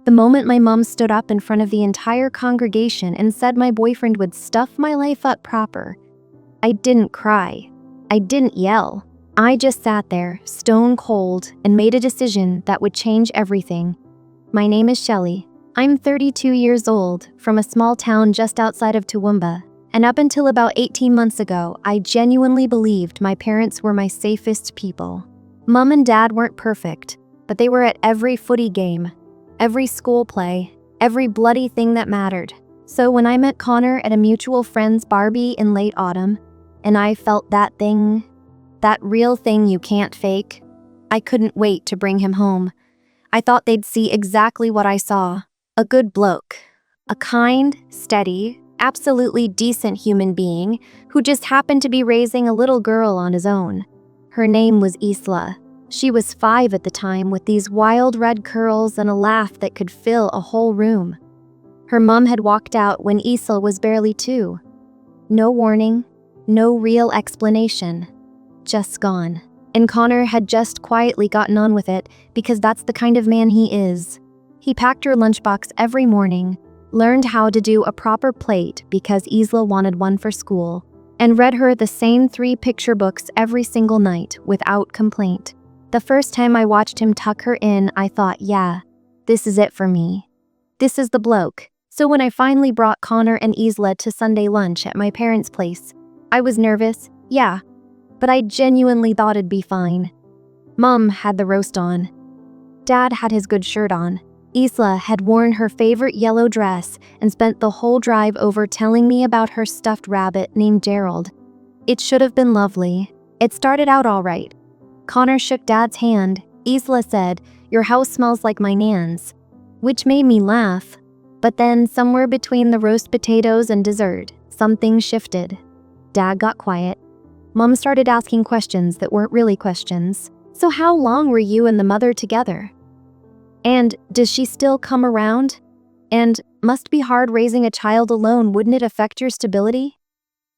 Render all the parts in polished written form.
The moment my mom stood up in front of the entire congregation and said my boyfriend would stuff my life up proper, I didn't cry. I didn't yell. I just sat there, stone cold, and made a decision that would change everything. My name is Shelly. I'm 32 years old, from a small town just outside of Toowoomba, and up until about 18 months ago, I genuinely believed my parents were my safest people. Mom and Dad weren't perfect, but they were at every footy game, every school play, every bloody thing that mattered. So when I met Connor at a mutual friend's Barbie in late autumn, and I felt that thing, that real thing you can't fake, I couldn't wait to bring him home. I thought they'd see exactly what I saw. A good bloke. A kind, steady, absolutely decent human being who just happened to be raising a little girl on his own. Her name was Isla. She was 5 at the time with these wild red curls and a laugh that could fill a whole room. Her mom had walked out when Isla was barely 2. No warning, no real explanation. Just gone. And Connor had just quietly gotten on with it because that's the kind of man he is. He packed her lunchbox every morning, learned how to do a proper plate because Isla wanted one for school, and read her the same 3 picture books every single night without complaint. The first time I watched him tuck her in, I thought, yeah, this is it for me. This is the bloke. So when I finally brought Connor and Isla to Sunday lunch at my parents' place, I was nervous, yeah, but I genuinely thought it'd be fine. Mom had the roast on. Dad had his good shirt on. Isla had worn her favorite yellow dress and spent the whole drive over telling me about her stuffed rabbit named Gerald. It should have been lovely. It started out all right. Connor shook Dad's hand. Isla said, "Your house smells like my nan's," which made me laugh. But then, somewhere between the roast potatoes and dessert, something shifted. Dad got quiet. Mom started asking questions that weren't really questions. So how long were you and the mother together? And does she still come around? And must be hard raising a child alone, wouldn't it affect your stability?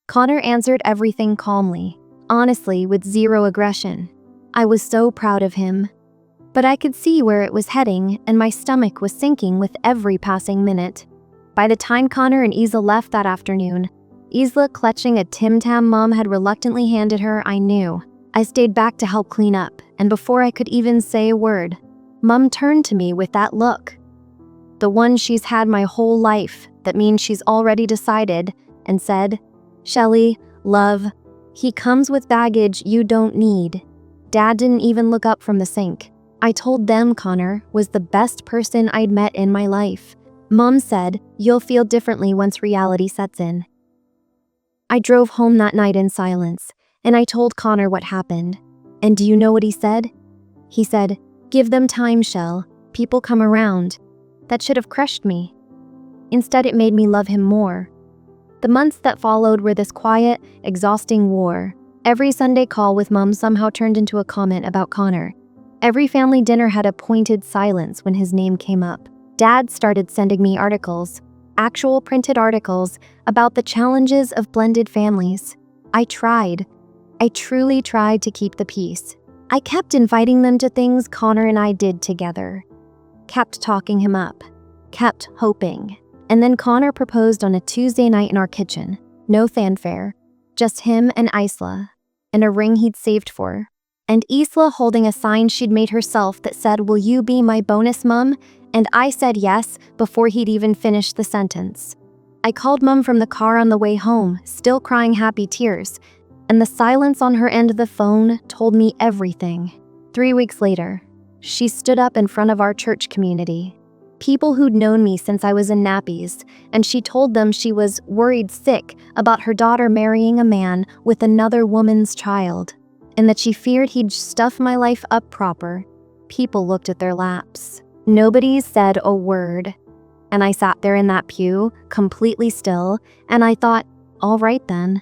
Connor answered everything calmly, honestly, with zero aggression. I was so proud of him. But I could see where it was heading, and my stomach was sinking with every passing minute. By the time Connor and Isla left that afternoon, Isla clutching a Tim Tam Mom had reluctantly handed her, I knew. I stayed back to help clean up, and before I could even say a word, Mom turned to me with that look. The one she's had my whole life, that means she's already decided, and said, "Shelly, love, he comes with baggage you don't need." Dad didn't even look up from the sink. I told them Connor was the best person I'd met in my life. Mom said, "You'll feel differently once reality sets in." I drove home that night in silence, and I told Connor what happened. And do you know what he said? He said, "Give them time, Shell. People come around." That should have crushed me. Instead, it made me love him more. The months that followed were this quiet, exhausting war. Every Sunday call with Mom somehow turned into a comment about Connor. Every family dinner had a pointed silence when his name came up. Dad started sending me articles, actual printed articles, about the challenges of blended families. I truly tried to keep the peace. I kept inviting them to things Connor and I did together. Kept talking him up. Kept hoping. And then Connor proposed on a Tuesday night in our kitchen. No fanfare. Just him and Isla. And a ring he'd saved for. And Isla holding a sign she'd made herself that said, "Will you be my bonus mom?" And I said yes before he'd even finished the sentence. I called Mom from the car on the way home, still crying happy tears. And the silence on her end of the phone told me everything. 3 weeks later, she stood up in front of our church community. People who'd known me since I was in nappies, and she told them she was worried sick about her daughter marrying a man with another woman's child, and that she feared he'd stuff my life up proper. People looked at their laps. Nobody said a word. And I sat there in that pew, completely still, and I thought, all right then.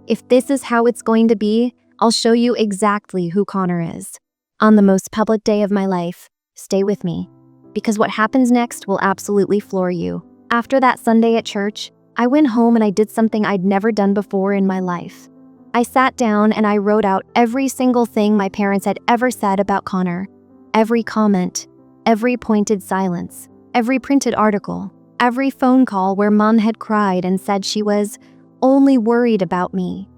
If this is how it's going to be, I'll show you exactly who Connor is. On the most public day of my life, stay with me, because what happens next will absolutely floor you. After that Sunday at church, I went home and I did something I'd never done before in my life. I sat down and I wrote out every single thing my parents had ever said about Connor. Every comment, every pointed silence. Every printed article, every phone call where Mom had cried and said she was only worried about me.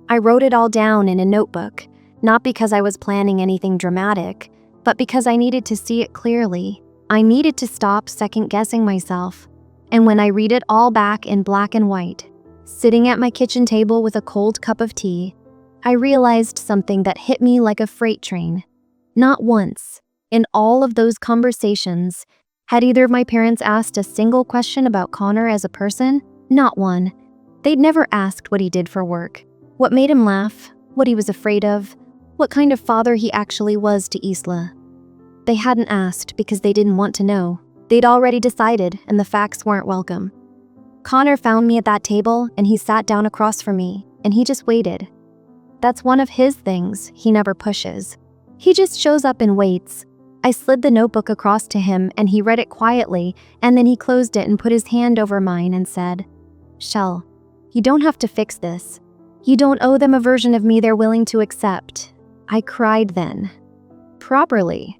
I wrote it all down in a notebook, not because I was planning anything dramatic, but because I needed to see it clearly. I needed to stop second-guessing myself. And when I read it all back in black and white, sitting at my kitchen table with a cold cup of tea, I realized something that hit me like a freight train. Not once, in all of those conversations, had either of my parents asked a single question about Connor as a person. Not one. They'd never asked what he did for work, what made him laugh, what he was afraid of, what kind of father he actually was to Isla. They hadn't asked because they didn't want to know. They'd already decided, and the facts weren't welcome. Connor found me at that table, and he sat down across from me, and he just waited. That's one of his things he never pushes. He just shows up and waits. I slid the notebook across to him, and he read it quietly, and then he closed it and put his hand over mine and said, "Shell, you don't have to fix this. You don't owe them a version of me they're willing to accept." I cried then. Properly.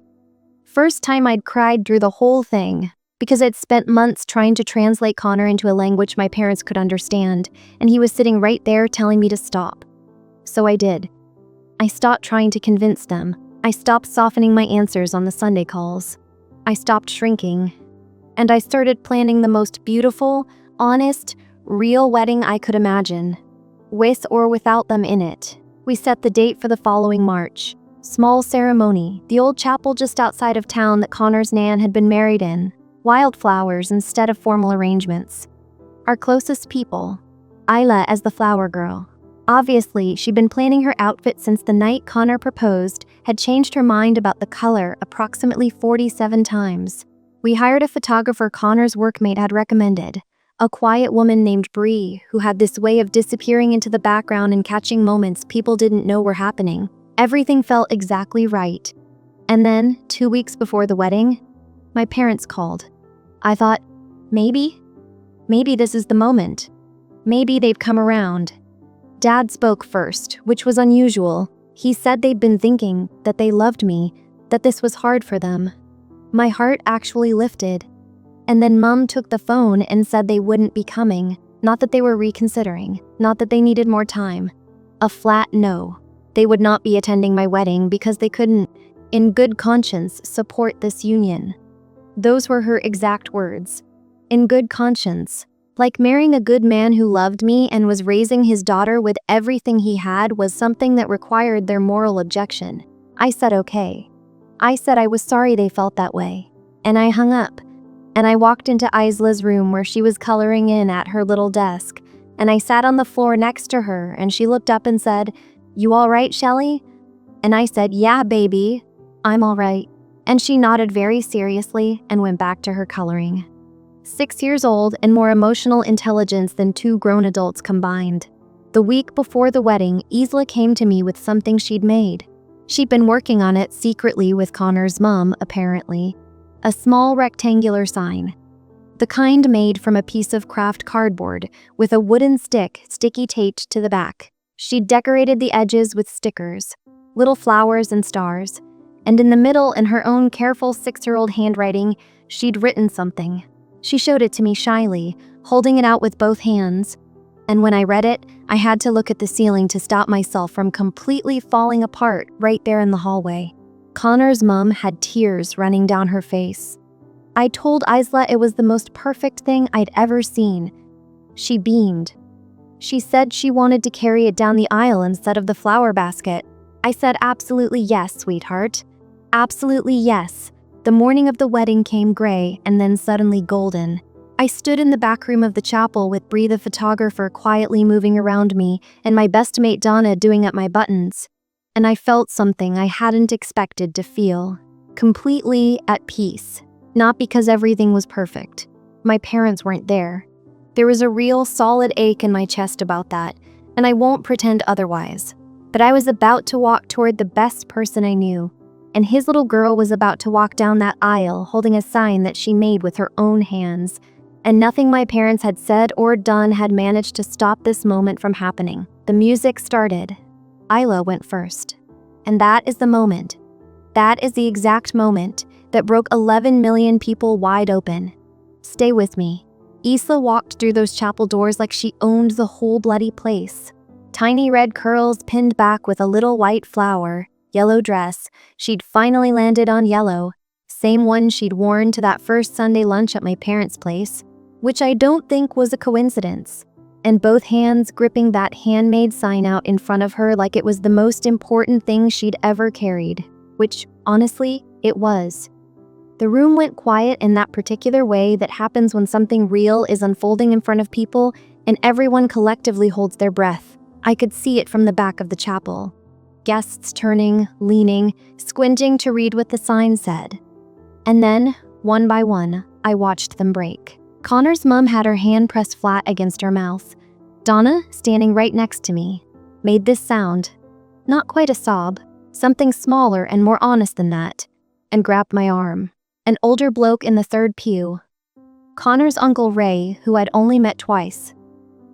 First time I'd cried through the whole thing, because I'd spent months trying to translate Connor into a language my parents could understand, and he was sitting right there telling me to stop. So I did. I stopped trying to convince them. I stopped softening my answers on the Sunday calls. I stopped shrinking. And I started planning the most beautiful, honest, real wedding I could imagine. With or without them in it. We set the date for the following March. Small ceremony, the old chapel just outside of town that Connor's nan had been married in. Wildflowers instead of formal arrangements. Our closest people. Isla as the flower girl. Obviously, she'd been planning her outfit since the night Connor proposed, had changed her mind about the color approximately 47 times. We hired a photographer Connor's workmate had recommended, a quiet woman named Bree, who had this way of disappearing into the background and catching moments people didn't know were happening. Everything felt exactly right. And then, 2 weeks before the wedding, my parents called. I thought, maybe this is the moment. Maybe they've come around. Dad spoke first, which was unusual. He said they'd been thinking, that they loved me, that this was hard for them. My heart actually lifted. And then Mom took the phone and said they wouldn't be coming, not that they were reconsidering, not that they needed more time. A flat no. They would not be attending my wedding because they couldn't, in good conscience, support this union. Those were her exact words. In good conscience. Like marrying a good man who loved me and was raising his daughter with everything he had was something that required their moral objection. I said okay. I said I was sorry they felt that way. And I hung up. And I walked into Isla's room where she was coloring in at her little desk. And I sat on the floor next to her and she looked up and said, "You all right, Shelley?" And I said, "Yeah, baby. I'm all right." And she nodded very seriously and went back to her coloring. 6 years old and more emotional intelligence than 2 grown adults combined. The week before the wedding, Isla came to me with something she'd made. She'd been working on it secretly with Connor's mom, apparently. A small rectangular sign. The kind made from a piece of craft cardboard with a wooden stick sticky taped to the back. She'd decorated the edges with stickers, little flowers and stars, and in the middle, in her own careful 6-year-old handwriting, she'd written something. She showed it to me shyly, holding it out with both hands. And when I read it, I had to look at the ceiling to stop myself from completely falling apart right there in the hallway. Connor's mom had tears running down her face. I told Isla it was the most perfect thing I'd ever seen. She beamed. She said she wanted to carry it down the aisle instead of the flower basket. I said absolutely yes, sweetheart. Absolutely yes. The morning of the wedding came gray and then suddenly golden. I stood in the back room of the chapel with Bree the photographer quietly moving around me and my best mate Donna doing up my buttons. And I felt something I hadn't expected to feel. Completely at peace. Not because everything was perfect. My parents weren't there. There was a real solid ache in my chest about that, and I won't pretend otherwise. But I was about to walk toward the best person I knew. And his little girl was about to walk down that aisle holding a sign that she made with her own hands. And nothing my parents had said or done had managed to stop this moment from happening. The music started. Isla went first. And that is the moment. That is the exact moment that broke 11 million people wide open. Stay with me. Isla walked through those chapel doors like she owned the whole bloody place. Tiny red curls pinned back with a little white flower, yellow dress. She'd finally landed on yellow, same one she'd worn to that first Sunday lunch at my parents' place, which I don't think was a coincidence. And both hands gripping that handmade sign out in front of her like it was the most important thing she'd ever carried, which, honestly, it was. The room went quiet in that particular way that happens when something real is unfolding in front of people and everyone collectively holds their breath. I could see it from the back of the chapel. Guests turning, leaning, squinting to read what the sign said. And then, one by one, I watched them break. Connor's mom had her hand pressed flat against her mouth. Donna, standing right next to me, made this sound. Not quite a sob, something smaller and more honest than that, and grabbed my arm. An older bloke in the third pew. Connor's Uncle Ray, who I'd only met twice,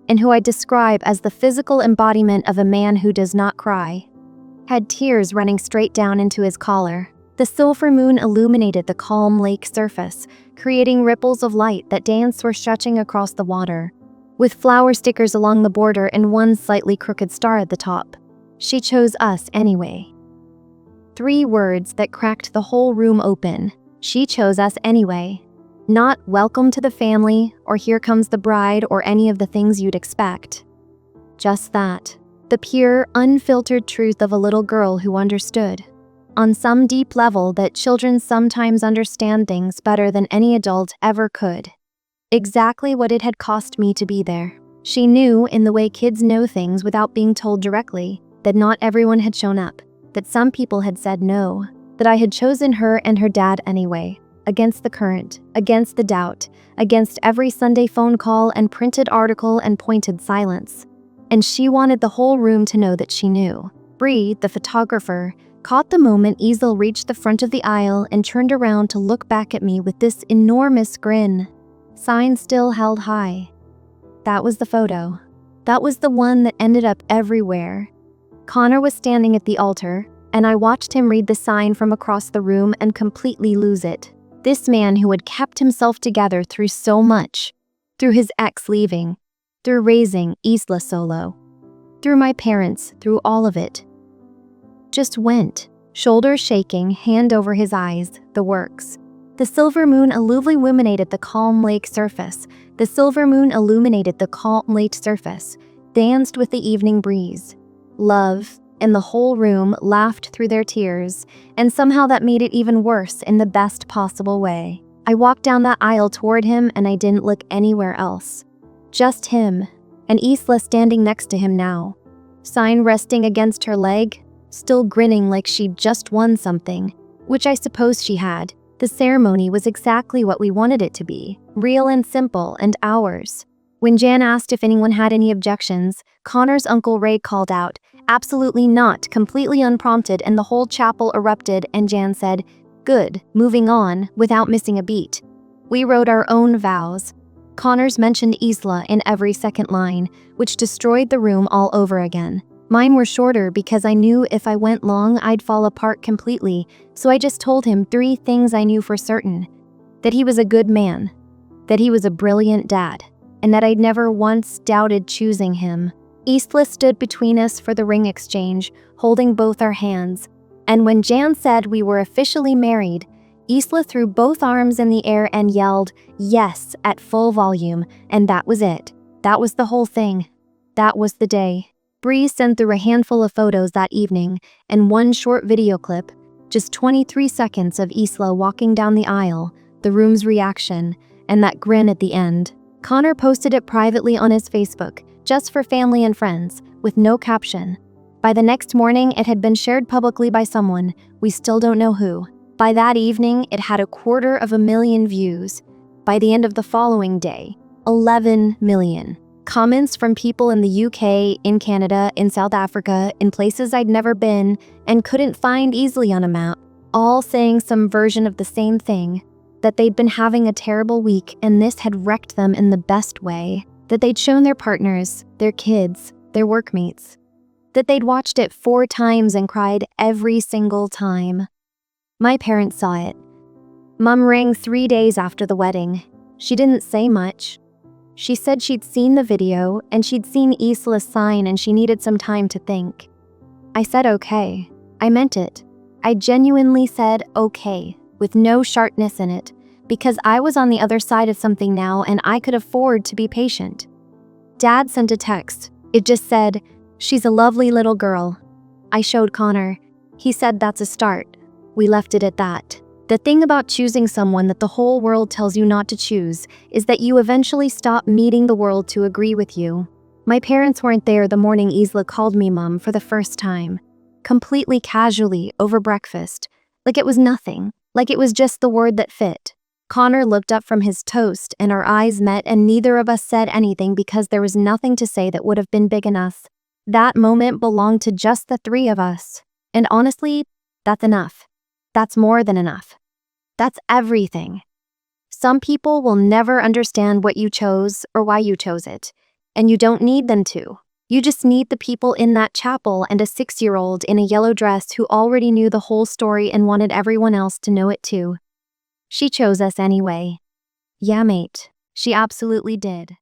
and who I'd describe as the physical embodiment of a man who does not cry, had tears running straight down into his collar. The silver moon illuminated the calm lake surface, creating ripples of light that danced or stretching across the water, with flower stickers along the border and one slightly crooked star at the top. She chose us anyway. 3 words that cracked the whole room open. She chose us anyway. Not welcome to the family, or here comes the bride, or any of the things you'd expect. Just that. The pure, unfiltered truth of a little girl who understood, on some deep level, that children sometimes understand things better than any adult ever could. Exactly what it had cost me to be there. She knew, in the way kids know things without being told directly, that not everyone had shown up, that some people had said no, that I had chosen her and her dad anyway, against the current, against the doubt, against every Sunday phone call and printed article and pointed silence. And she wanted the whole room to know that she knew. Bree, the photographer, caught the moment Isla reached the front of the aisle and turned around to look back at me with this enormous grin. Sign still held high. That was the photo. That was the one that ended up everywhere. Connor was standing at the altar, and I watched him read the sign from across the room and completely lose it. This man who had kept himself together through so much, through his ex leaving, through raising Isla solo, through my parents, through all of it, just went, shoulders shaking, hand over his eyes, the works. The silver moon illuminated the calm lake surface. The silver moon illuminated the calm lake surface, danced with the evening breeze. Love, and the whole room laughed through their tears, and somehow that made it even worse in the best possible way. I walked down that aisle toward him and I didn't look anywhere else. Just him, and Isla standing next to him now. Sign resting against her leg, still grinning like she'd just won something, which I suppose she had. The ceremony was exactly what we wanted it to be, real and simple and ours. When Jan asked if anyone had any objections, Connor's Uncle Ray called out, "Absolutely not," completely unprompted, and the whole chapel erupted, and Jan said, "Good, moving on," without missing a beat. We wrote our own vows. Connor's mentioned Isla in every second line, which destroyed the room all over again. Mine were shorter because I knew if I went long I'd fall apart completely, so I just told him 3 things I knew for certain. That he was a good man, that he was a brilliant dad, and that I'd never once doubted choosing him. Isla stood between us for the ring exchange, holding both our hands, and when Jan said we were officially married, Isla threw both arms in the air and yelled, "Yes," at full volume, and that was it. That was the whole thing. That was the day. Bree sent through a handful of photos that evening, and one short video clip, just 23 seconds of Isla walking down the aisle, the room's reaction, and that grin at the end. Connor posted it privately on his Facebook, just for family and friends, with no caption. By the next morning, it had been shared publicly by someone, we still don't know who. By that evening, it had 250,000 views. By the end of the following day, 11 million. Comments from people in the UK, in Canada, in South Africa, in places I'd never been and couldn't find easily on a map, all saying some version of the same thing, that they'd been having a terrible week and this had wrecked them in the best way, that they'd shown their partners, their kids, their workmates, that they'd watched it 4 times and cried every single time. My parents saw it. Mom rang 3 days after the wedding. She didn't say much. She said she'd seen the video and she'd seen Isla's sign and she needed some time to think. I said okay. I meant it. I genuinely said okay, with no sharpness in it, because I was on the other side of something now and I could afford to be patient. Dad sent a text. It just said, "She's a lovely little girl." I showed Connor. He said that's a start. We left it at that. The thing about choosing someone that the whole world tells you not to choose is that you eventually stop needing the world to agree with you. My parents weren't there the morning Isla called me Mom for the first time. Completely casually, over breakfast. Like it was nothing. Like it was just the word that fit. Connor looked up from his toast and our eyes met and neither of us said anything because there was nothing to say that would have been big enough. That moment belonged to just the three of us. And honestly, that's enough. That's more than enough. That's everything. Some people will never understand what you chose or why you chose it, and you don't need them to. You just need the people in that chapel and a 6-year-old in a yellow dress who already knew the whole story and wanted everyone else to know it too. She chose us anyway. Yeah, mate, she absolutely did.